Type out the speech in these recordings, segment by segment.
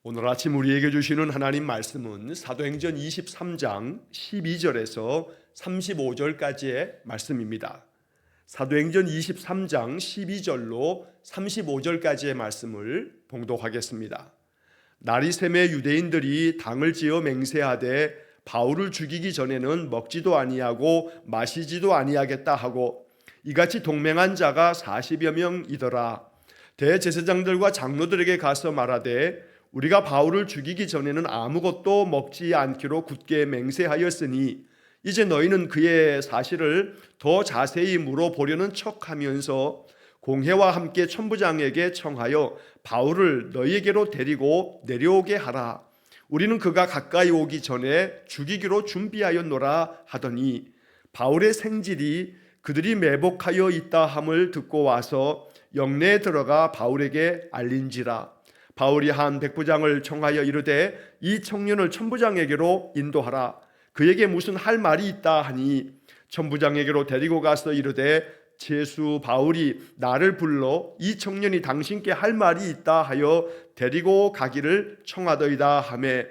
오늘 아침 우리에게 주시는 하나님 말씀은 사도행전 23장 12절에서 35절까지의 말씀입니다. 사도행전 23장 12절로 35절까지의 말씀을 봉독하겠습니다. 날이 새매 유대인들이 당을 지어 맹세하되 바울을 죽이기 전에는 먹지도 아니하고 마시지도 아니하겠다 하고 이같이 동맹한 자가 40여 명이더라. 대제사장들과 장로들에게 가서 말하되 우리가 바울을 죽이기 전에는 아무것도 먹지 않기로 굳게 맹세하였으니 이제 너희는 그의 사실을 더 자세히 물어보려는 척하면서 공회와 함께 천부장에게 청하여 바울을 너희에게로 데리고 내려오게 하라. 우리는 그가 가까이 오기 전에 죽이기로 준비하였노라 하더니 바울의 생질이 그들이 매복하여 있다 함을 듣고 와서 영내에 들어가 바울에게 알린지라. 바울이 한 백부장을 청하여 이르되 이 청년을 천부장에게로 인도하라. 그에게 무슨 할 말이 있다 하니 천부장에게로 데리고 가서 이르되 제수 바울이 나를 불러 이 청년이 당신께 할 말이 있다 하여 데리고 가기를 청하더이다 하매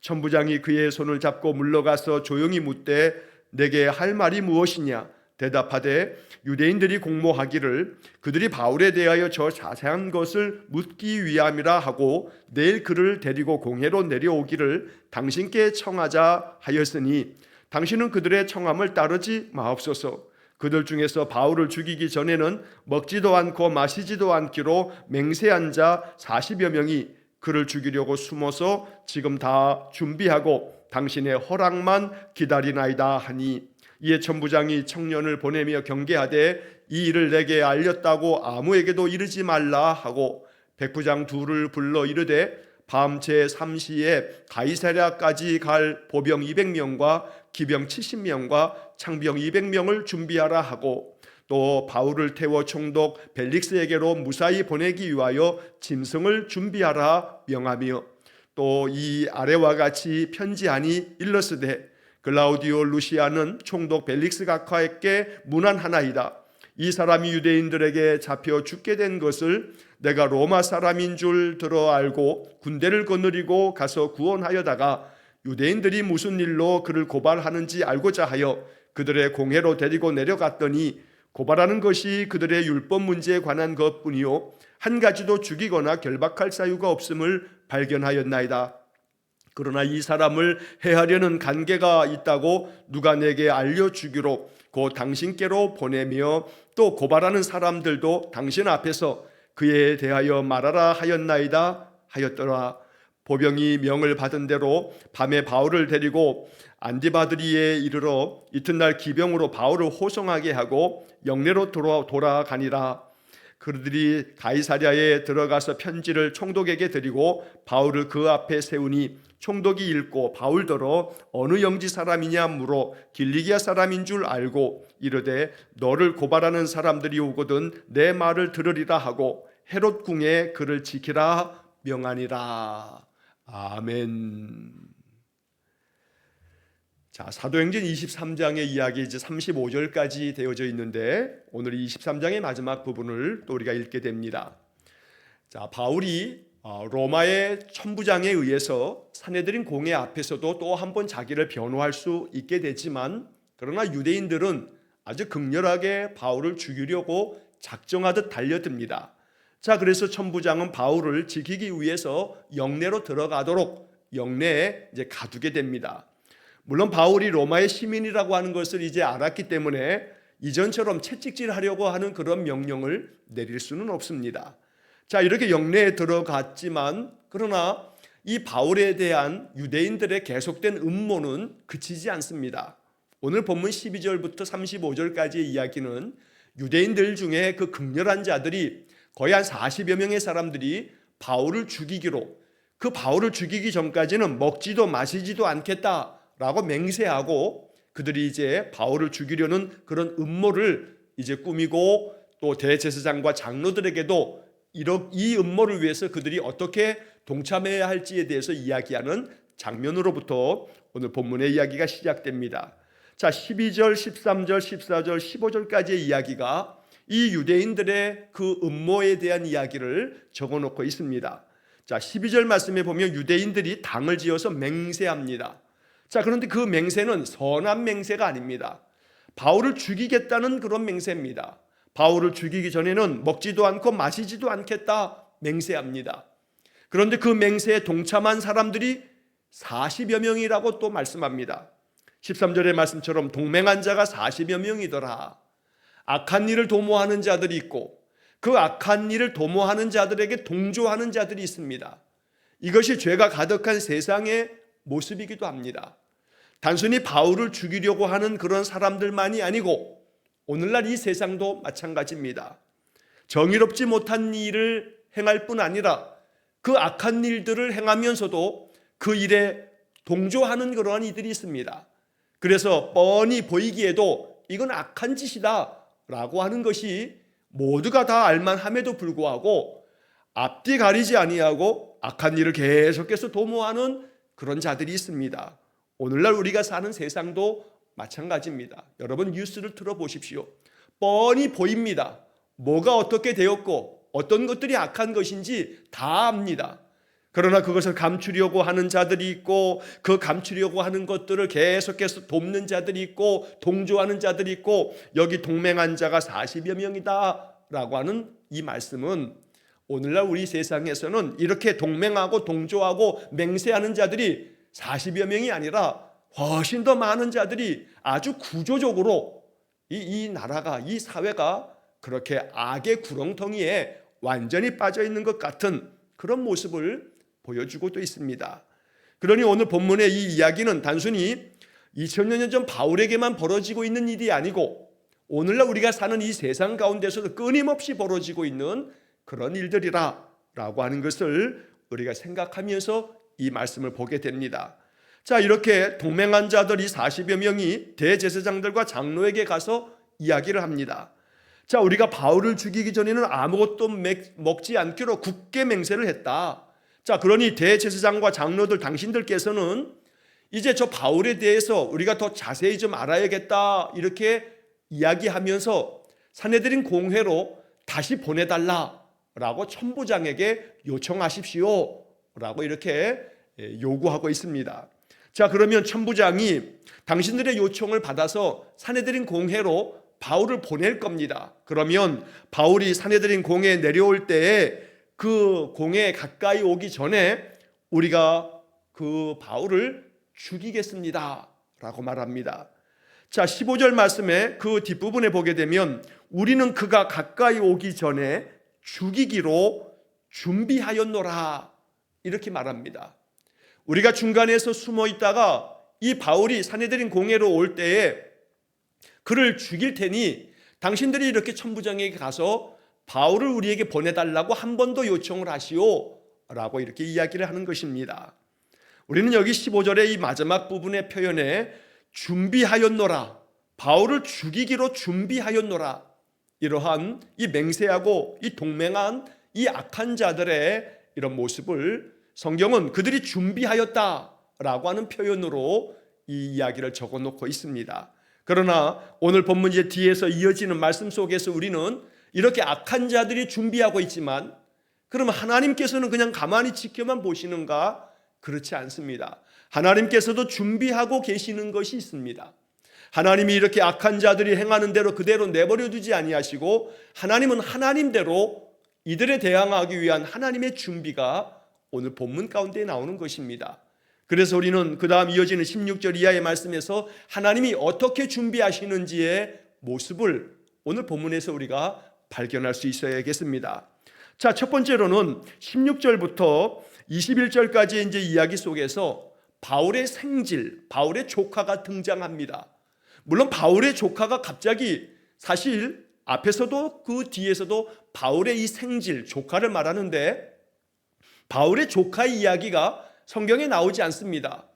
천부장이 그의 손을 잡고 물러가서 조용히 묻되 내게 할 말이 무엇이냐. 대답하되 유대인들이 공모하기를 그들이 바울에 대하여 저 자세한 것을 묻기 위함이라 하고 내일 그를 데리고 공회로 내려오기를 당신께 청하자 하였으니 당신은 그들의 청함을 따르지 마옵소서. 그들 중에서 바울을 죽이기 전에는 먹지도 않고 마시지도 않기로 맹세한 자 40여 명이 그를 죽이려고 숨어서 지금 다 준비하고 당신의 허락만 기다리나이다 하니 이에 천부장이 청년을 보내며 경계하되 이 일을 내게 알렸다고 아무에게도 이르지 말라 하고 백부장 둘을 불러 이르되 밤 제3시에 가이사랴까지 갈 보병 200명과 기병 70명과 창병 200명을 준비하라 하고 또 바울을 태워 총독 벨릭스에게로 무사히 보내기 위하여 짐승을 준비하라 명하며 또 이 아래와 같이 편지하니 일러스되 글라우디오 루시아는 총독 벨릭스 각하에게 문안하나이다. 이 사람이 유대인들에게 잡혀 죽게 된 것을 내가 로마 사람인 줄 들어 알고 군대를 거느리고 가서 구원하여다가 유대인들이 무슨 일로 그를 고발하는지 알고자 하여 그들의 공회로 데리고 내려갔더니 고발하는 것이 그들의 율법 문제에 관한 것뿐이요 한 가지도 죽이거나 결박할 사유가 없음을 발견하였나이다. 그러나 이 사람을 해하려는 관계가 있다고 누가 내게 알려주기로 곧 당신께로 보내며 또 고발하는 사람들도 당신 앞에서 그에 대하여 말하라 하였나이다 하였더라. 보병이 명을 받은 대로 밤에 바울을 데리고 안디바드리에 이르러 이튿날 기병으로 바울을 호송하게 하고 영내로 돌아가니라. 그들이 가이사랴에 들어가서 편지를 총독에게 드리고 바울을 그 앞에 세우니 총독이 읽고 바울더러 어느 영지 사람이냐 물어 길리기아 사람인 줄 알고 이르되 너를 고발하는 사람들이 오거든 내 말을 들으리라 하고 헤롯 궁에 그를 지키라 명하니라. 아멘. 자, 사도행전 23장의 이야기 이제 35절까지 되어져 있는데 오늘 23장의 마지막 부분을 또 우리가 읽게 됩니다. 자, 바울이 로마의 천부장에 의해서 사내들인 공회 앞에서도 또 한 번 자기를 변호할 수 있게 되지만 그러나 유대인들은 아주 극렬하게 바울을 죽이려고 작정하듯 달려듭니다. 자, 그래서 천부장은 바울을 지키기 위해서 영내로 들어가도록 영내에 이제 가두게 됩니다. 물론 바울이 로마의 시민이라고 하는 것을 이제 알았기 때문에 이전처럼 채찍질하려고 하는 그런 명령을 내릴 수는 없습니다. 자, 이렇게 영내에 들어갔지만 그러나 이 바울에 대한 유대인들의 계속된 음모는 그치지 않습니다. 오늘 본문 12절부터 35절까지의 이야기는 유대인들 중에 그 극렬한 자들이 거의 한 40여 명의 사람들이 바울을 죽이기로 그 바울을 죽이기 전까지는 먹지도 마시지도 않겠다라고 맹세하고 그들이 이제 바울을 죽이려는 그런 음모를 이제 꾸미고 또 대제사장과 장로들에게도 이 음모를 위해서 그들이 어떻게 동참해야 할지에 대해서 이야기하는 장면으로부터 오늘 본문의 이야기가 시작됩니다. 자, 12절, 13절, 14절, 15절까지의 이야기가 이 유대인들의 그 음모에 대한 이야기를 적어놓고 있습니다. 자, 12절 말씀에 보면 유대인들이 당을 지어서 맹세합니다. 자, 그런데 그 맹세는 선한 맹세가 아닙니다. 바울을 죽이겠다는 그런 맹세입니다. 바울을 죽이기 전에는 먹지도 않고 마시지도 않겠다 맹세합니다. 그런데 그 맹세에 동참한 사람들이 40여 명이라고 또 말씀합니다. 13절의 말씀처럼 동맹한 자가 40여 명이더라. 악한 일을 도모하는 자들이 있고 그 악한 일을 도모하는 자들에게 동조하는 자들이 있습니다. 이것이 죄가 가득한 세상의 모습이기도 합니다. 단순히 바울을 죽이려고 하는 그런 사람들만이 아니고 오늘날 이 세상도 마찬가지입니다. 정의롭지 못한 일을 행할 뿐 아니라 그 악한 일들을 행하면서도 그 일에 동조하는 그러한 이들이 있습니다. 그래서 뻔히 보이기에도 이건 악한 짓이다 라고 하는 것이 모두가 다 알만함에도 불구하고 앞뒤 가리지 아니하고 악한 일을 계속해서 도모하는 그런 자들이 있습니다. 오늘날 우리가 사는 세상도 마찬가지입니다. 여러분 뉴스를 들어보십시오. 뻔히 보입니다. 뭐가 어떻게 되었고 어떤 것들이 악한 것인지 다 압니다. 그러나 그것을 감추려고 하는 자들이 있고 그 감추려고 하는 것들을 계속해서 돕는 자들이 있고 동조하는 자들이 있고 여기 동맹한 자가 40여 명이다 라고 하는 이 말씀은 오늘날 우리 세상에서는 이렇게 동맹하고 동조하고 맹세하는 자들이 40여 명이 아니라 훨씬 더 많은 자들이 아주 구조적으로 이 나라가 이 사회가 그렇게 악의 구렁텅이에 완전히 빠져 있는 것 같은 그런 모습을 보여주고 또 있습니다. 그러니 오늘 본문의 이 이야기는 단순히 2000여 년 전 바울에게만 벌어지고 있는 일이 아니고 오늘날 우리가 사는 이 세상 가운데서도 끊임없이 벌어지고 있는 그런 일들이라고 하는 것을 우리가 생각하면서 이 말씀을 보게 됩니다. 자, 이렇게 동맹한 자들이 40여 명이 대제사장들과 장로에게 가서 이야기를 합니다. 자, 우리가 바울을 죽이기 전에는 아무것도 먹지 않기로 굳게 맹세를 했다. 자, 그러니 대제사장과 장로들 당신들께서는 이제 저 바울에 대해서 우리가 더 자세히 좀 알아야겠다 이렇게 이야기하면서 산헤드린 공회로 다시 보내달라라고 천부장에게 요청하십시오 라고 이렇게 요구하고 있습니다. 자, 그러면 천부장이 당신들의 요청을 받아서 산헤드린 공회로 바울을 보낼 겁니다. 그러면 바울이 산헤드린 공회에 내려올 때에 그 공회에 가까이 오기 전에 우리가 그 바울을 죽이겠습니다 라고 말합니다. 자, 15절 말씀에 그 뒷부분에 보게 되면 우리는 그가 가까이 오기 전에 죽이기로 준비하였노라 이렇게 말합니다. 우리가 중간에서 숨어 있다가 이 바울이 산헤드린 공회로 올 때에 그를 죽일 테니 당신들이 이렇게 천부장에게 가서 바울을 우리에게 보내달라고 한 번 더 요청을 하시오 라고 이렇게 이야기를 하는 것입니다. 우리는 여기 15절의 이 마지막 부분의 표현에 준비하였노라, 바울을 죽이기로 준비하였노라, 이러한 이 맹세하고 이 동맹한 이 악한 자들의 이런 모습을 성경은 그들이 준비하였다라고 하는 표현으로 이 이야기를 적어놓고 있습니다. 그러나 오늘 본문 이제 뒤에서 이어지는 말씀 속에서 우리는 이렇게 악한 자들이 준비하고 있지만 그러면 하나님께서는 그냥 가만히 지켜만 보시는가? 그렇지 않습니다. 하나님께서도 준비하고 계시는 것이 있습니다. 하나님이 이렇게 악한 자들이 행하는 대로 그대로 내버려 두지 아니하시고 하나님은 하나님대로 이들에 대항하기 위한 하나님의 준비가 오늘 본문 가운데 나오는 것입니다. 그래서 우리는 그 다음 이어지는 16절 이하의 말씀에서 하나님이 어떻게 준비하시는지의 모습을 오늘 본문에서 우리가 발견할 수 있어야겠습니다. 자, 첫 번째로는 16절부터 21절까지의 이제 이야기 속에서 바울의 생질, 바울의 조카가 등장합니다. 물론 바울의 조카가 갑자기 사실 앞에서도 그 뒤에서도 바울의 이 생질, 조카를 말하는데 바울의 조카의 이야기가 성경에 나오지 않습니다.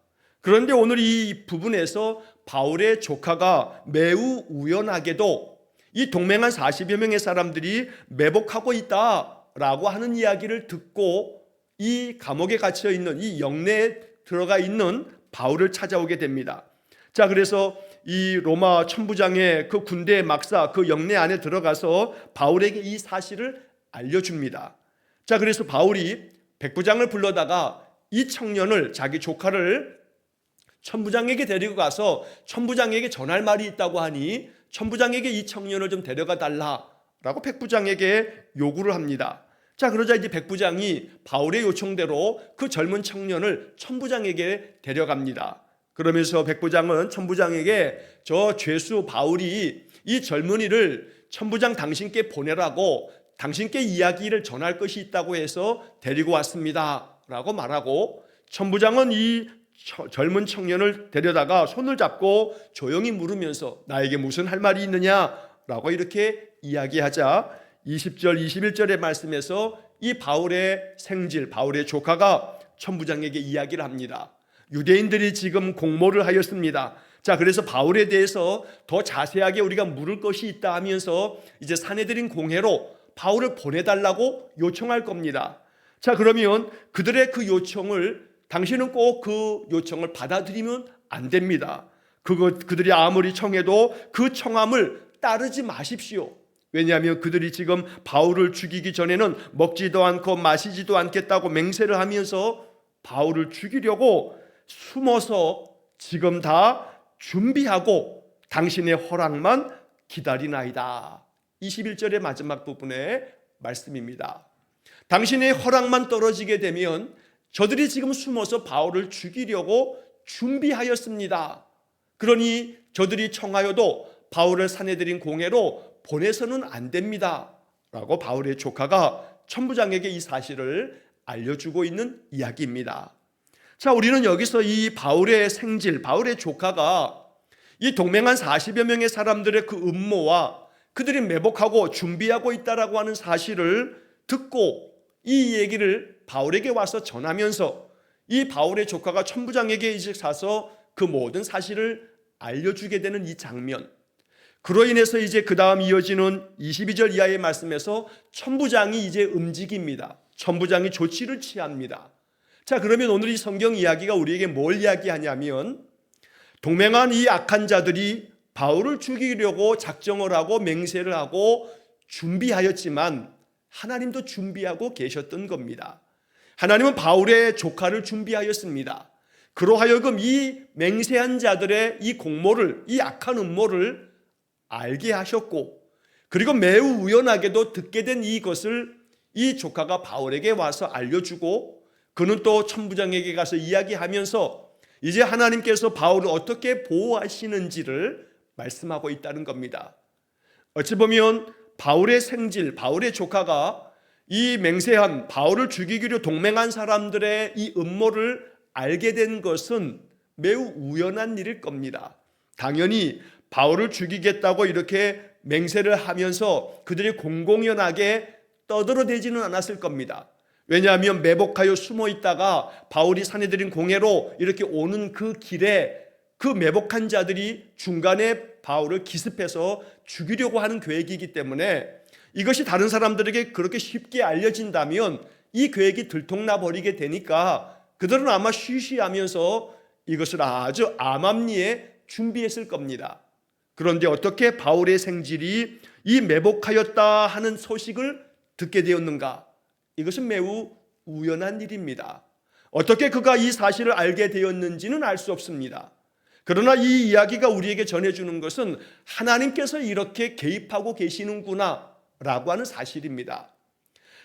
그런데 오늘 이 부분에서 바울의 조카가 매우 우연하게도 이 동맹한 40여 명의 사람들이 매복하고 있다라고 하는 이야기를 듣고 이 감옥에 갇혀 있는 이 영내에 들어가 있는 바울을 찾아오게 됩니다. 자, 그래서 이 로마 천부장의 그 군대의 막사 그 영내 안에 들어가서 바울에게 이 사실을 알려줍니다. 자, 그래서 바울이 백부장을 불러다가 이 청년을, 자기 조카를 천부장에게 데리고 가서 천부장에게 전할 말이 있다고 하니 천부장에게 이 청년을 좀 데려가 달라라고 백부장에게 요구를 합니다. 자, 그러자 이제 백부장이 바울의 요청대로 그 젊은 청년을 천부장에게 데려갑니다. 그러면서 백부장은 천부장에게 저 죄수 바울이 이 젊은이를 천부장 당신께 보내라고, 당신께 이야기를 전할 것이 있다고 해서 데리고 왔습니다 라고 말하고, 천부장은 이 젊은 청년을 데려다가 손을 잡고 조용히 물으면서 나에게 무슨 할 말이 있느냐라고 이렇게 이야기하자 20절 21절의 말씀에서 이 바울의 생질, 바울의 조카가 천부장에게 이야기를 합니다. 유대인들이 지금 공모를 하였습니다. 자, 그래서 바울에 대해서 더 자세하게 우리가 물을 것이 있다 하면서 이제 산헤드린 공회로 바울을 보내달라고 요청할 겁니다. 자, 그러면 그들의 그 요청을, 당신은 꼭 그 요청을 받아들이면 안 됩니다. 그들이 아무리 청해도 그 청함을 따르지 마십시오. 왜냐하면 그들이 지금 바울을 죽이기 전에는 먹지도 않고 마시지도 않겠다고 맹세를 하면서 바울을 죽이려고 숨어서 지금 다 준비하고 당신의 허락만 기다리나이다. 21절의 마지막 부분의 말씀입니다. 당신의 허락만 떨어지게 되면 저들이 지금 숨어서 바울을 죽이려고 준비하였습니다. 그러니 저들이 청하여도 바울을 산헤드린 공회로 보내서는 안 됩니다 라고 바울의 조카가 천부장에게 이 사실을 알려주고 있는 이야기입니다. 자, 우리는 여기서 이 바울의 생질, 바울의 조카가 이 동맹한 40여 명의 사람들의 그 음모와 그들이 매복하고 준비하고 있다라고 하는 사실을 듣고 이 얘기를 바울에게 와서 전하면서 이 바울의 조카가 천부장에게 이제 가서 그 모든 사실을 알려주게 되는 이 장면, 그로 인해서 이제 그 다음 이어지는 22절 이하의 말씀에서 천부장이 이제 움직입니다. 천부장이 조치를 취합니다. 자, 그러면 오늘 이 성경 이야기가 우리에게 뭘 이야기하냐면, 동맹한 이 악한 자들이 바울을 죽이려고 작정을 하고 맹세를 하고 준비하였지만 하나님도 준비하고 계셨던 겁니다. 하나님은 바울의 조카를 준비하였습니다. 그로하여금 이 맹세한 자들의 이 공모를, 이 악한 음모를 알게 하셨고, 그리고 매우 우연하게도 듣게 된 이것을 이 조카가 바울에게 와서 알려주고, 그는 또 천부장에게 가서 이야기하면서 이제 하나님께서 바울을 어떻게 보호하시는지를 말씀하고 있다는 겁니다. 어찌 보면 바울의 생질, 바울의 조카가 이 맹세한 바울을 죽이기로 동맹한 사람들의 이 음모를 알게 된 것은 매우 우연한 일일 겁니다. 당연히 바울을 죽이겠다고 이렇게 맹세를 하면서 그들이 공공연하게 떠들어대지는 않았을 겁니다. 왜냐하면 매복하여 숨어 있다가 바울이 산헤드린 공회로 이렇게 오는 그 길에 그 매복한 자들이 중간에 바울을 기습해서 죽이려고 하는 계획이기 때문에 이것이 다른 사람들에게 그렇게 쉽게 알려진다면 이 계획이 들통나 버리게 되니까 그들은 아마 쉬쉬하면서 이것을 아주 암암리에 준비했을 겁니다. 그런데 어떻게 바울의 생질이 이 매복하였다 하는 소식을 듣게 되었는가? 이것은 매우 우연한 일입니다. 어떻게 그가 이 사실을 알게 되었는지는 알 수 없습니다. 그러나 이 이야기가 우리에게 전해주는 것은 하나님께서 이렇게 개입하고 계시는구나 라고 하는 사실입니다.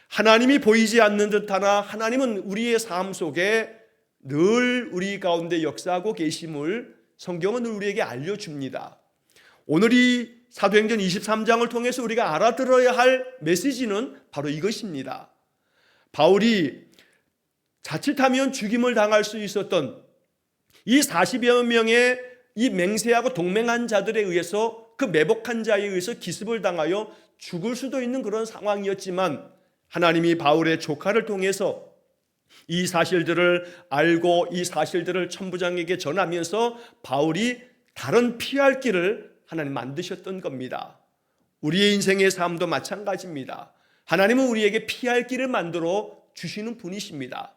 하나님이 보이지 않는 듯하나 하나님은 우리의 삶 속에 늘 우리 가운데 역사하고 계심을 성경은 우리에게 알려줍니다. 오늘 이 사도행전 23장을 통해서 우리가 알아들어야 할 메시지는 바로 이것입니다. 바울이 자칫하면 죽임을 당할 수 있었던 이 40여 명의 이 맹세하고 동맹한 자들에 의해서, 그 매복한 자에 의해서 기습을 당하여 죽을 수도 있는 그런 상황이었지만 하나님이 바울의 조카를 통해서 이 사실들을 알고 이 사실들을 천부장에게 전하면서 바울이 다른 피할 길을 하나님 만드셨던 겁니다. 우리의 인생의 삶도 마찬가지입니다. 하나님은 우리에게 피할 길을 만들어 주시는 분이십니다.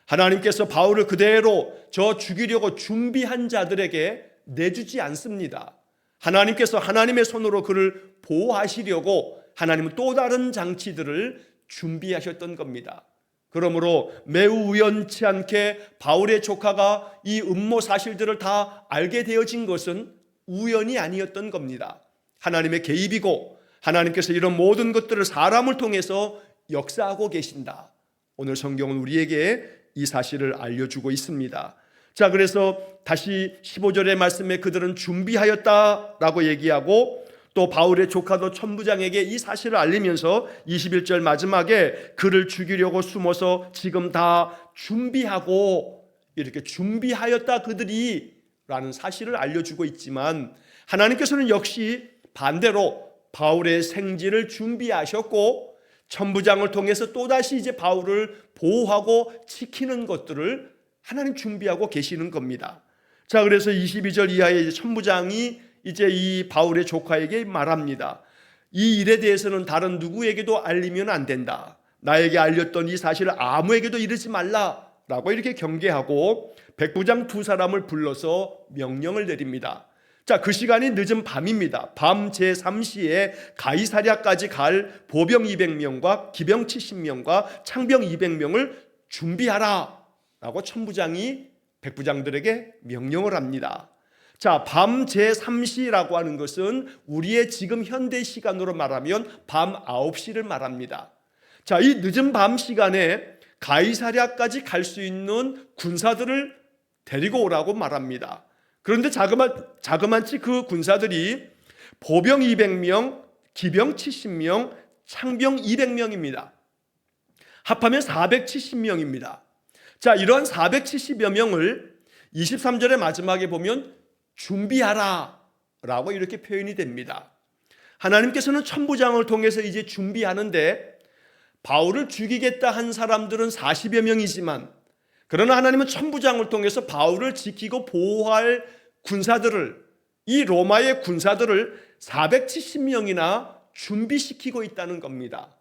하나님께서 바울을 그대로 저 죽이려고 준비한 자들에게 내주지 않습니다. 하나님께서 하나님의 손으로 그를 보호하시려고 하나님은 또 다른 장치들을 준비하셨던 겁니다. 그러므로 매우 우연치 않게 바울의 조카가 이 음모 사실들을 다 알게 되어진 것은 우연이 아니었던 겁니다. 하나님의 개입이고 하나님께서 이런 모든 것들을 사람을 통해서 역사하고 계신다. 오늘 성경은 우리에게 이 사실을 알려주고 있습니다. 자, 그래서 다시 15절의 말씀에 그들은 준비하였다라고 얘기하고 또 바울의 조카도 천부장에게 이 사실을 알리면서 21절 마지막에 그를 죽이려고 숨어서 지금 다 준비하고 이렇게 준비하였다 그들이 라는 사실을 알려주고 있지만 하나님께서는 역시 반대로 바울의 생지를 준비하셨고 천부장을 통해서 또다시 이제 바울을 보호하고 지키는 것들을 하나님 준비하고 계시는 겁니다. 자, 그래서 22절 이하에 이제 천부장이 이제 이 바울의 조카에게 말합니다. 이 일에 대해서는 다른 누구에게도 알리면 안 된다. 나에게 알렸던 이 사실을 아무에게도 이르지 말라라고 이렇게 경계하고 백부장 두 사람을 불러서 명령을 내립니다. 자, 그 시간이 늦은 밤입니다. 밤 제3시에 가이사랴까지 갈 보병 200명과 기병 70명과 창병 200명을 준비하라 라고 천부장이 백부장들에게 명령을 합니다. 자, 밤 제3시라고 하는 것은 우리의 지금 현대 시간으로 말하면 밤 9시를 말합니다. 자, 이 늦은 밤 시간에 가이사랴까지 갈 수 있는 군사들을 데리고 오라고 말합니다. 그런데 자그마치 그 군사들이 보병 200명, 기병 70명, 창병 200명입니다. 합하면 470명입니다. 자, 이러한 470여 명을 23절의 마지막에 보면 준비하라 라고 이렇게 표현이 됩니다. 하나님께서는 천부장을 통해서 이제 준비하는데 바울을 죽이겠다 한 사람들은 40여 명이지만 그러나 하나님은 천부장을 통해서 바울을 지키고 보호할 군사들을, 이 로마의 군사들을 470명이나 준비시키고 있다는 겁니다.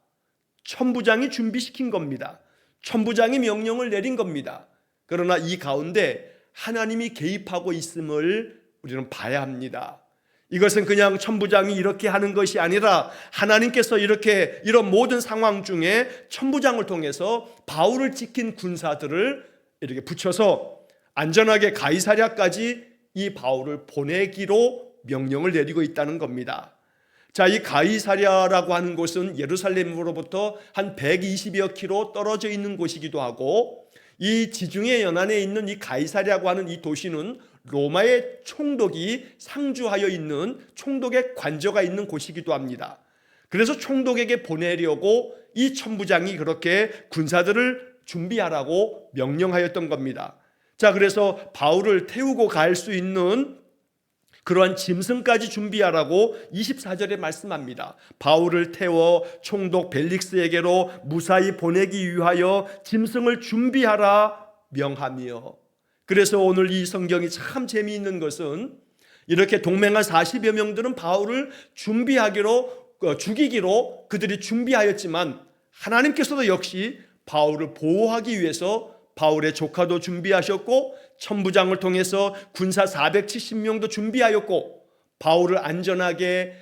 천부장이 준비시킨 겁니다. 천부장이 명령을 내린 겁니다. 그러나 이 가운데 하나님이 개입하고 있음을 우리는 봐야 합니다. 이것은 그냥 천부장이 이렇게 하는 것이 아니라 하나님께서 이렇게 이런 모든 상황 중에 천부장을 통해서 바울을 지킨 군사들을 이렇게 붙여서 안전하게 가이사랴까지 이 바울을 보내기로 명령을 내리고 있다는 겁니다. 자, 이 가이사랴라고 하는 곳은 예루살렘으로부터 한 120여 킬로 떨어져 있는 곳이기도 하고 이 지중해 연안에 있는 이 가이사랴라고 하는 이 도시는 로마의 총독이 상주하여 있는 총독의 관저가 있는 곳이기도 합니다. 그래서 총독에게 보내려고 이 천부장이 그렇게 군사들을 준비하라고 명령하였던 겁니다. 자, 그래서 바울을 태우고 갈 수 있는 그러한 짐승까지 준비하라고 24절에 말씀합니다. 바울을 태워 총독 벨릭스에게로 무사히 보내기 위하여 짐승을 준비하라 명하며. 그래서 오늘 이 성경이 참 재미있는 것은 이렇게 동맹한 40여 명들은 바울을 죽이기로 그들이 준비하였지만 하나님께서도 역시 바울을 보호하기 위해서 바울의 조카도 준비하셨고 천부장을 통해서 군사 470명도 준비하였고 바울을 안전하게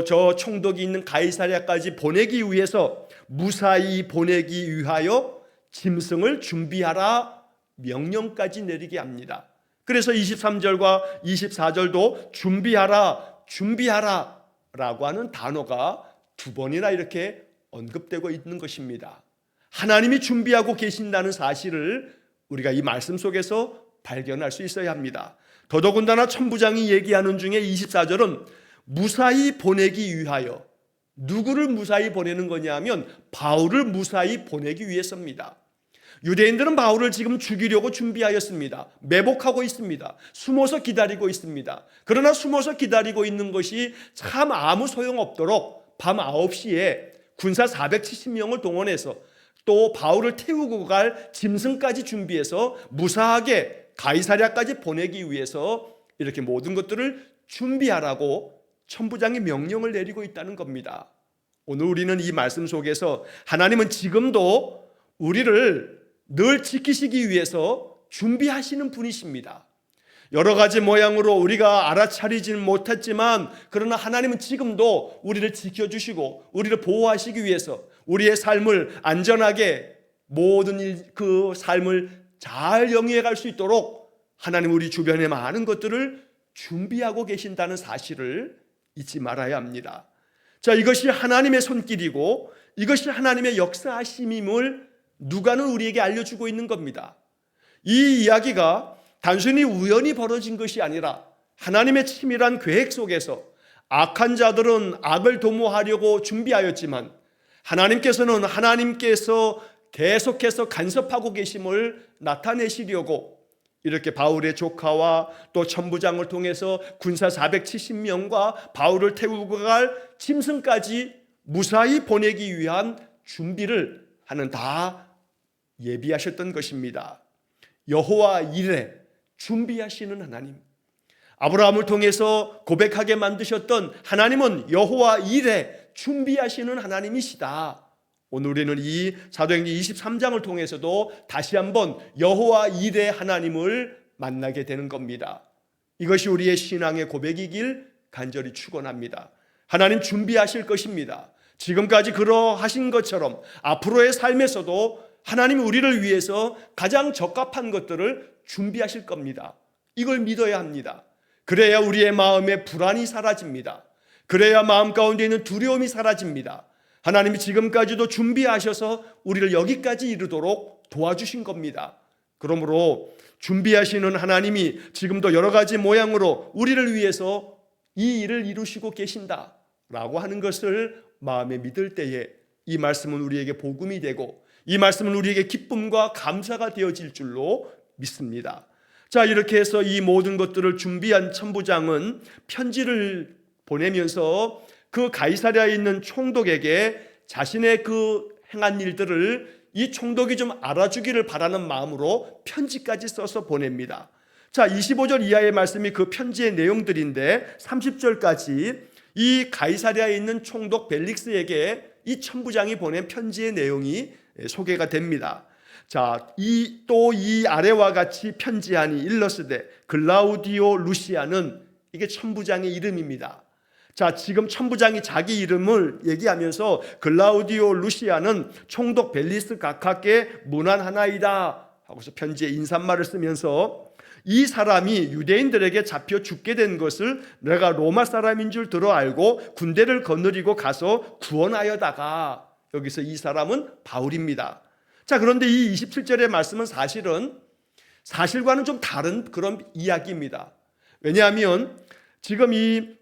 저 총독이 있는 가이사랴까지 보내기 위해서 무사히 보내기 위하여 짐승을 준비하라 명령까지 내리게 합니다. 그래서 23절과 24절도 준비하라 라고 하는 단어가 두 번이나 이렇게 언급되고 있는 것입니다. 하나님이 준비하고 계신다는 사실을 우리가 이 말씀 속에서 발견할 수 있어야 합니다. 더더군다나 천부장이 얘기하는 중에 24절은 무사히 보내기 위하여, 누구를 무사히 보내는 거냐 하면 바울을 무사히 보내기 위해서입니다. 유대인들은 바울을 지금 죽이려고 준비하였습니다. 매복하고 있습니다. 숨어서 기다리고 있습니다. 그러나 숨어서 기다리고 있는 것이 참 아무 소용없도록 밤 9시에 군사 470명을 동원해서 또 바울을 태우고 갈 짐승까지 준비해서 무사하게 가이사랴까지 보내기 위해서 이렇게 모든 것들을 준비하라고 천부장이 명령을 내리고 있다는 겁니다. 오늘 우리는 이 말씀 속에서 하나님은 지금도 우리를 늘 지키시기 위해서 준비하시는 분이십니다. 여러 가지 모양으로 우리가 알아차리지는 못했지만 그러나 하나님은 지금도 우리를 지켜주시고 우리를 보호하시기 위해서 우리의 삶을 안전하게 모든 그 삶을 잘 영위해 갈 수 있도록 하나님 우리 주변에 많은 것들을 준비하고 계신다는 사실을 잊지 말아야 합니다. 자, 이것이 하나님의 손길이고 이것이 하나님의 역사하심임을 누가는 우리에게 알려주고 있는 겁니다. 이 이야기가 단순히 우연히 벌어진 것이 아니라 하나님의 치밀한 계획 속에서 악한 자들은 악을 도모하려고 준비하였지만 하나님께서 계속해서 간섭하고 계심을 나타내시려고 이렇게 바울의 조카와 또 천부장을 통해서 군사 470명과 바울을 태우고 갈 짐승까지 무사히 보내기 위한 준비를 하는 다 예비하셨던 것입니다. 여호와 이레, 준비하시는 하나님. 아브라함을 통해서 고백하게 만드셨던 하나님은 여호와 이레, 준비하시는 하나님이시다. 오늘 우리는 이 사도행전 23장을 통해서도 다시 한번 여호와 이레 하나님을 만나게 되는 겁니다. 이것이 우리의 신앙의 고백이길 간절히 축원합니다. 하나님 준비하실 것입니다. 지금까지 그러하신 것처럼 앞으로의 삶에서도 하나님이 우리를 위해서 가장 적합한 것들을 준비하실 겁니다. 이걸 믿어야 합니다. 그래야 우리의 마음에 불안이 사라집니다. 그래야 마음 가운데 있는 두려움이 사라집니다. 하나님이 지금까지도 준비하셔서 우리를 여기까지 이르도록 도와주신 겁니다. 그러므로 준비하시는 하나님이 지금도 여러 가지 모양으로 우리를 위해서 이 일을 이루시고 계신다라고 하는 것을 마음에 믿을 때에 이 말씀은 우리에게 복음이 되고 이 말씀은 우리에게 기쁨과 감사가 되어질 줄로 믿습니다. 자, 이렇게 해서 이 모든 것들을 준비한 천부장은 편지를 보내면서 그 가이사랴에 있는 총독에게 자신의 그 행한 일들을 이 총독이 좀 알아주기를 바라는 마음으로 편지까지 써서 보냅니다. 자, 25절 이하의 말씀이 그 편지의 내용들인데 30절까지 이 가이사랴에 있는 총독 벨릭스에게 이 천부장이 보낸 편지의 내용이 소개가 됩니다. 자, 이 아래와 같이 편지하니 일러스되 글라우디오 루시아는 이게 천부장의 이름입니다. 자, 지금 천부장이 자기 이름을 얘기하면서 글라우디오 루시아는 총독 벨리스 각하께 문안하나이다 하고서 편지에 인사말을 쓰면서 이 사람이 유대인들에게 잡혀 죽게 된 것을 내가 로마 사람인 줄 들어 알고 군대를 거느리고 가서 구원하여다가, 여기서 이 사람은 바울입니다. 자, 그런데 이 27절의 말씀은 사실과는 좀 다른 그런 이야기입니다. 왜냐하면 지금 이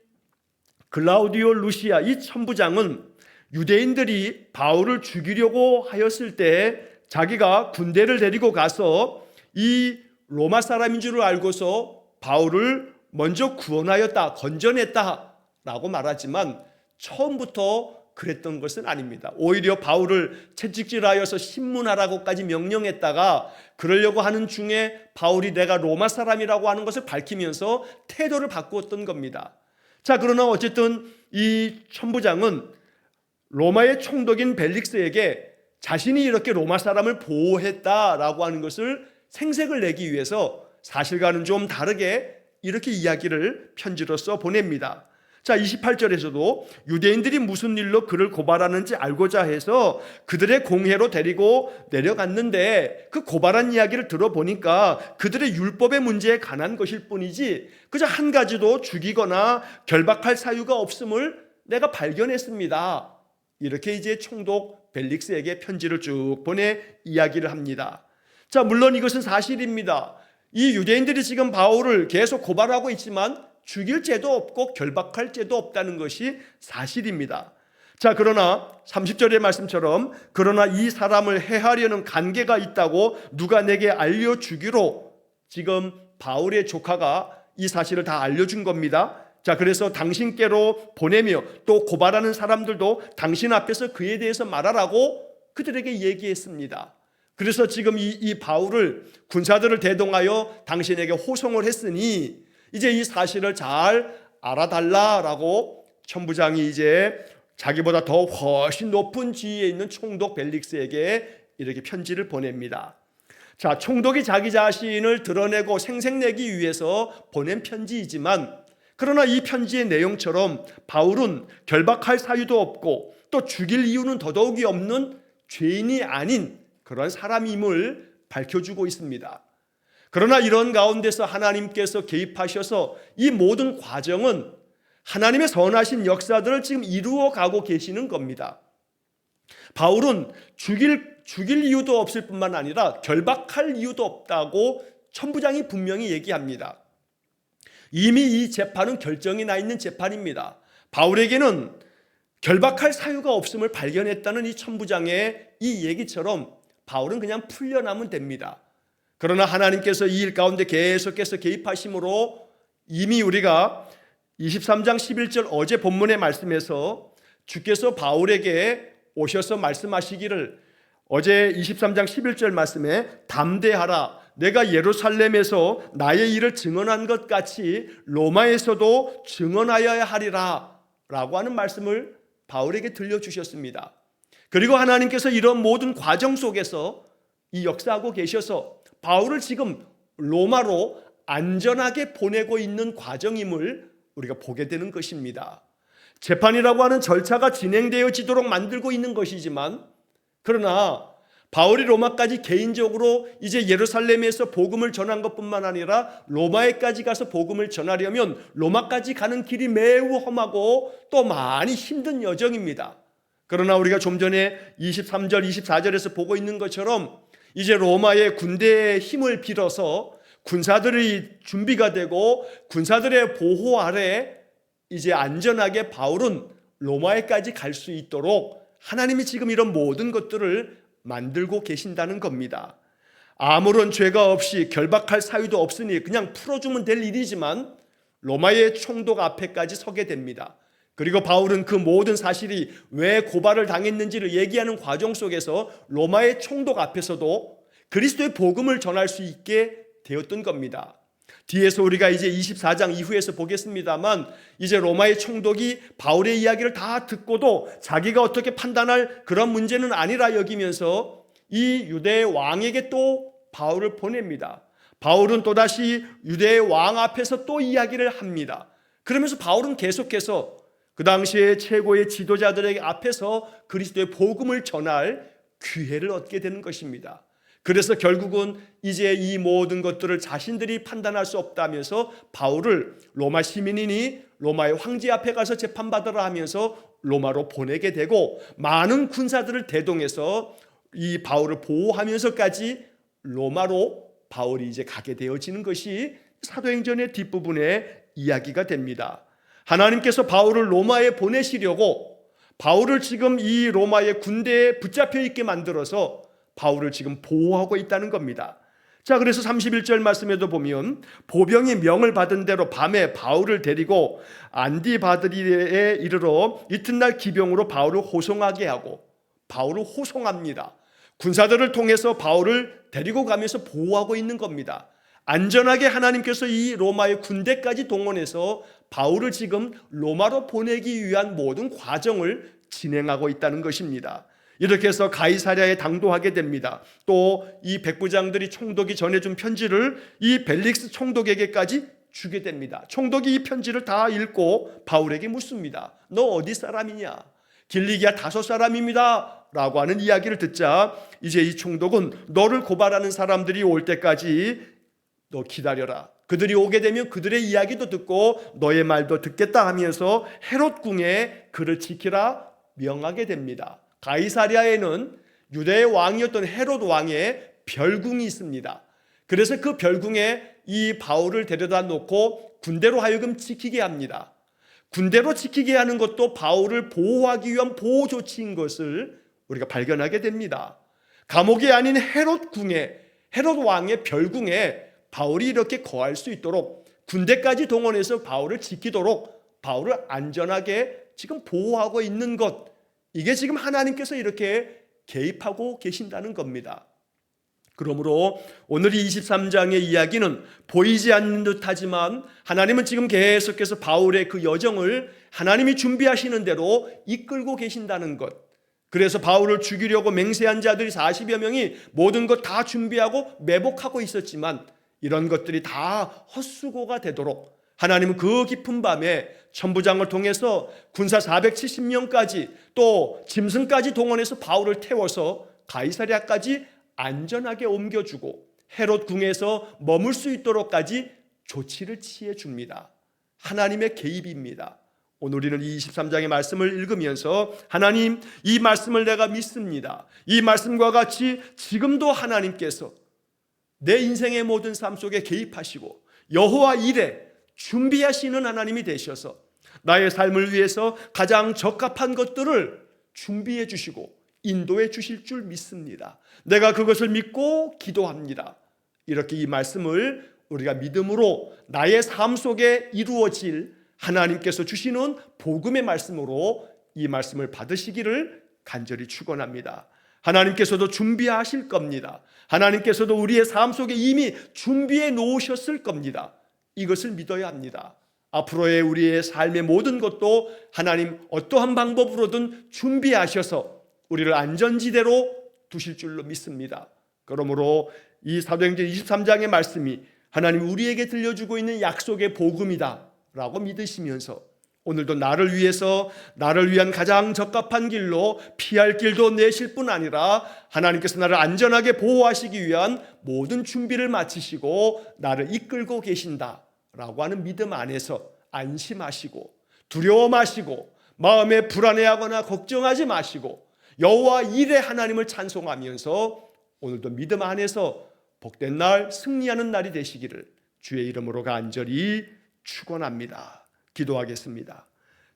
글라우디오 루시아 이 천부장은 유대인들이 바울을 죽이려고 하였을 때 자기가 군대를 데리고 가서 이 로마 사람인 줄 알고서 바울을 먼저 구원하였다, 건져냈다라고 말하지만 처음부터 그랬던 것은 아닙니다. 오히려 바울을 채찍질하여서 신문하라고까지 명령했다가 그러려고 하는 중에 바울이 내가 로마 사람이라고 하는 것을 밝히면서 태도를 바꾸었던 겁니다. 자, 그러나 어쨌든 이 천부장은 로마의 총독인 벨릭스에게 자신이 이렇게 로마 사람을 보호했다라고 하는 것을 생색을 내기 위해서 사실과는 좀 다르게 이렇게 이야기를 편지로써 보냅니다. 자, 28절에서도 유대인들이 무슨 일로 그를 고발하는지 알고자 해서 그들의 공회로 데리고 내려갔는데 그 고발한 이야기를 들어보니까 그들의 율법의 문제에 관한 것일 뿐이지 그저 한 가지도 죽이거나 결박할 사유가 없음을 내가 발견했습니다. 이렇게 이제 총독 벨릭스에게 편지를 쭉 보내 이야기를 합니다. 자, 물론 이것은 사실입니다. 이 유대인들이 지금 바울을 계속 고발하고 있지만 죽일 죄도 없고 결박할 죄도 없다는 것이 사실입니다. 자, 그러나 30절의 말씀처럼 그러나 이 사람을 해하려는 관계가 있다고 누가 내게 알려주기로 지금 바울의 조카가 이 사실을 다 알려준 겁니다. 자, 그래서 당신께로 보내며 또 고발하는 사람들도 당신 앞에서 그에 대해서 말하라고 그들에게 얘기했습니다. 그래서 지금 이 바울을 군사들을 대동하여 당신에게 호송을 했으니 이제 이 사실을 잘 알아달라라고 천부장이 이제 자기보다 더 훨씬 높은 지위에 있는 총독 벨릭스에게 이렇게 편지를 보냅니다. 자, 총독이 자기 자신을 드러내고 생색내기 위해서 보낸 편지이지만 그러나 이 편지의 내용처럼 바울은 결박할 사유도 없고 또 죽일 이유는 더더욱이 없는 죄인이 아닌 그런 사람임을 밝혀주고 있습니다. 그러나 이런 가운데서 하나님께서 개입하셔서 이 모든 과정은 하나님의 선하신 역사들을 지금 이루어 가고 계시는 겁니다. 바울은 죽일 이유도 없을 뿐만 아니라 결박할 이유도 없다고 천부장이 분명히 얘기합니다. 이미 이 재판은 결정이 나 있는 재판입니다. 바울에게는 결박할 사유가 없음을 발견했다는 이 천부장의 이 얘기처럼 바울은 그냥 풀려나면 됩니다. 그러나 하나님께서 이 일 가운데 계속해서 개입하심으로 이미 우리가 23장 11절 어제 본문의 말씀에서 주께서 바울에게 오셔서 말씀하시기를, 어제 23장 11절 말씀에 담대하라, 내가 예루살렘에서 나의 일을 증언한 것 같이 로마에서도 증언하여야 하리라 라고 하는 말씀을 바울에게 들려주셨습니다. 그리고 하나님께서 이런 모든 과정 속에서 이 역사하고 계셔서 바울을 지금 로마로 안전하게 보내고 있는 과정임을 우리가 보게 되는 것입니다. 재판이라고 하는 절차가 진행되어지도록 만들고 있는 것이지만, 그러나 바울이 로마까지 개인적으로 이제 예루살렘에서 복음을 전한 것뿐만 아니라 로마에까지 가서 복음을 전하려면 로마까지 가는 길이 매우 험하고 또 많이 힘든 여정입니다. 그러나 우리가 좀 전에 23절, 24절에서 보고 있는 것처럼 이제 로마의 군대의 힘을 빌어서 군사들이 준비가 되고 군사들의 보호 아래 이제 안전하게 바울은 로마에까지 갈 수 있도록 하나님이 지금 이런 모든 것들을 만들고 계신다는 겁니다. 아무런 죄가 없이 결박할 사유도 없으니 그냥 풀어주면 될 일이지만 로마의 총독 앞에까지 서게 됩니다. 그리고 바울은 그 모든 사실이 왜 고발을 당했는지를 얘기하는 과정 속에서 로마의 총독 앞에서도 그리스도의 복음을 전할 수 있게 되었던 겁니다. 뒤에서 우리가 이제 24장 이후에서 보겠습니다만, 이제 로마의 총독이 바울의 이야기를 다 듣고도 자기가 어떻게 판단할 그런 문제는 아니라 여기면서 이 유대의 왕에게 또 바울을 보냅니다. 바울은 또다시 유대의 왕 앞에서 또 이야기를 합니다. 그러면서 바울은 계속해서 그 당시에 최고의 지도자들에게 앞에서 그리스도의 복음을 전할 기회를 얻게 되는 것입니다. 그래서 결국은 이제 이 모든 것들을 자신들이 판단할 수 없다면서 바울을 로마 시민이니 로마의 황제 앞에 가서 재판받으라 하면서 로마로 보내게 되고, 많은 군사들을 대동해서 이 바울을 보호하면서까지 로마로 바울이 이제 가게 되어지는 것이 사도행전의 뒷부분의 이야기가 됩니다. 하나님께서 바울을 로마에 보내시려고 바울을 지금 이 로마의 군대에 붙잡혀 있게 만들어서 바울을 지금 보호하고 있다는 겁니다. 자, 그래서 31절 말씀에도 보면 보병이 명을 받은 대로 밤에 바울을 데리고 안디바드리에 이르러 이튿날 기병으로 바울을 호송하게 하고, 바울을 호송합니다. 군사들을 통해서 바울을 데리고 가면서 보호하고 있는 겁니다. 안전하게 하나님께서 이 로마의 군대까지 동원해서 바울을 지금 로마로 보내기 위한 모든 과정을 진행하고 있다는 것입니다. 이렇게 해서 가이사랴에 당도하게 됩니다. 또 이 백부장들이 총독이 전해준 편지를 이 벨릭스 총독에게까지 주게 됩니다. 총독이 이 편지를 다 읽고 바울에게 묻습니다. 너 어디 사람이냐? 길리기아 다소 사람입니다 라고 하는 이야기를 듣자 이제 이 총독은 너를 고발하는 사람들이 올 때까지 너 기다려라. 그들이 오게 되면 그들의 이야기도 듣고 너의 말도 듣겠다 하면서 헤롯 궁에 그를 지키라 명하게 됩니다. 가이사랴에는 유대의 왕이었던 헤롯 왕의 별궁이 있습니다. 그래서 그 별궁에 이 바울을 데려다 놓고 군대로 하여금 지키게 합니다. 군대로 지키게 하는 것도 바울을 보호하기 위한 보호 조치인 것을 우리가 발견하게 됩니다. 감옥이 아닌 헤롯 궁에, 헤롯 왕의 별궁에 바울이 이렇게 거할 수 있도록 군대까지 동원해서 바울을 지키도록 바울을 안전하게 지금 보호하고 있는 것, 이게 지금 하나님께서 이렇게 개입하고 계신다는 겁니다. 그러므로 오늘 23장의 이야기는 보이지 않는 듯하지만 하나님은 지금 계속해서 바울의 그 여정을 하나님이 준비하시는 대로 이끌고 계신다는 것. 그래서 바울을 죽이려고 맹세한 자들이 40여 명이 모든 것 다 준비하고 매복하고 있었지만 이런 것들이 다 헛수고가 되도록 하나님은 그 깊은 밤에 천부장을 통해서 군사 470명까지 또 짐승까지 동원해서 바울을 태워서 가이사랴까지 안전하게 옮겨주고 헤롯 궁에서 머물 수 있도록까지 조치를 취해 줍니다. 하나님의 개입입니다. 오늘 우리는 이 23장의 말씀을 읽으면서 하나님, 이 말씀을 내가 믿습니다. 이 말씀과 같이 지금도 하나님께서 내 인생의 모든 삶 속에 개입하시고 여호와 일에 준비하시는 하나님이 되셔서 나의 삶을 위해서 가장 적합한 것들을 준비해 주시고 인도해 주실 줄 믿습니다. 내가 그것을 믿고 기도합니다. 이렇게 이 말씀을 우리가 믿음으로 나의 삶 속에 이루어질 하나님께서 주시는 복음의 말씀으로 이 말씀을 받으시기를 간절히 축원합니다. 하나님께서도 준비하실 겁니다. 하나님께서도 우리의 삶 속에 이미 준비해 놓으셨을 겁니다. 이것을 믿어야 합니다. 앞으로의 우리의 삶의 모든 것도 하나님 어떠한 방법으로든 준비하셔서 우리를 안전지대로 두실 줄로 믿습니다. 그러므로 이 사도행전 23장의 말씀이 하나님 우리에게 들려주고 있는 약속의 복음이다 라고 믿으시면서 오늘도 나를 위해서 나를 위한 가장 적합한 길로 피할 길도 내실 뿐 아니라 하나님께서 나를 안전하게 보호하시기 위한 모든 준비를 마치시고 나를 이끌고 계신다 라고 하는 믿음 안에서 안심하시고 두려워 마시고 마음에 불안해하거나 걱정하지 마시고 여호와 일의 하나님을 찬송하면서 오늘도 믿음 안에서 복된 날, 승리하는 날이 되시기를 주의 이름으로 간절히 축원합니다. 기도하겠습니다.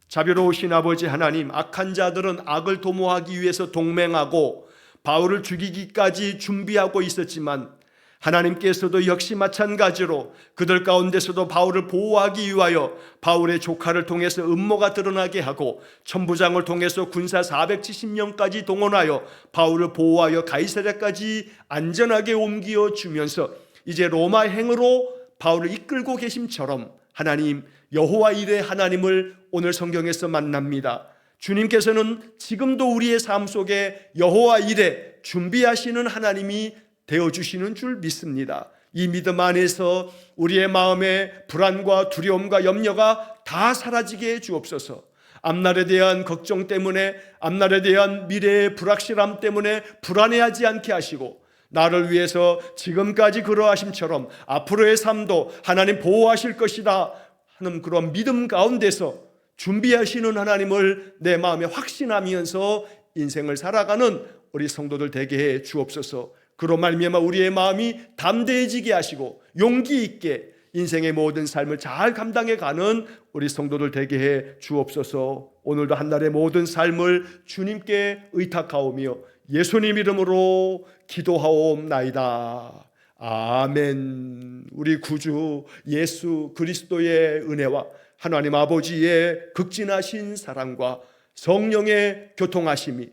자비로우신 아버지 하나님, 악한 자들은 악을 도모하기 위해서 동맹하고 바울을 죽이기까지 준비하고 있었지만 하나님께서도 역시 마찬가지로 그들 가운데서도 바울을 보호하기 위하여 바울의 조카를 통해서 음모가 드러나게 하고 천부장을 통해서 군사 470명까지 동원하여 바울을 보호하여 가이사랴까지 안전하게 옮겨 주면서 이제 로마 행으로 바울을 이끌고 계심처럼 하나님, 여호와 일의 하나님을 오늘 성경에서 만납니다. 주님께서는 지금도 우리의 삶 속에 여호와 일에 준비하시는 하나님이 되어주시는 줄 믿습니다. 이 믿음 안에서 우리의 마음의 불안과 두려움과 염려가 다 사라지게 해 주옵소서. 앞날에 대한 걱정 때문에, 앞날에 대한 미래의 불확실함 때문에 불안해하지 않게 하시고 나를 위해서 지금까지 그러하심처럼 앞으로의 삶도 하나님 보호하실 것이다 하는 그런 믿음 가운데서 준비하시는 하나님을 내 마음에 확신하면서 인생을 살아가는 우리 성도들 되게 해 주옵소서. 그로 말미암아 우리의 마음이 담대해지게 하시고 용기 있게 인생의 모든 삶을 잘 감당해 가는 우리 성도들 되게 해 주옵소서. 오늘도 한날의 모든 삶을 주님께 의탁하오며 예수님 이름으로 기도하옵나이다. 아멘. 우리 구주 예수 그리스도의 은혜와 하나님 아버지의 극진하신 사랑과 성령의 교통하심이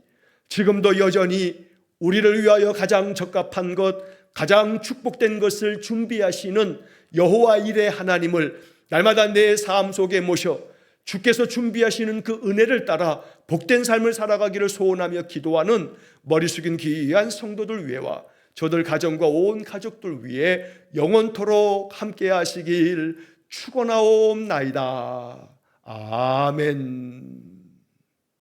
지금도 여전히 우리를 위하여 가장 적합한 것, 가장 축복된 것을 준비하시는 여호와 일의 하나님을 날마다 내 삶 속에 모셔 주께서 준비하시는 그 은혜를 따라 복된 삶을 살아가기를 소원하며 기도하는 머리 숙인 귀한 성도들 위해와 저들 가정과 온 가족들 위해 영원토록 함께 하시길 축원하옵나이다. 아멘.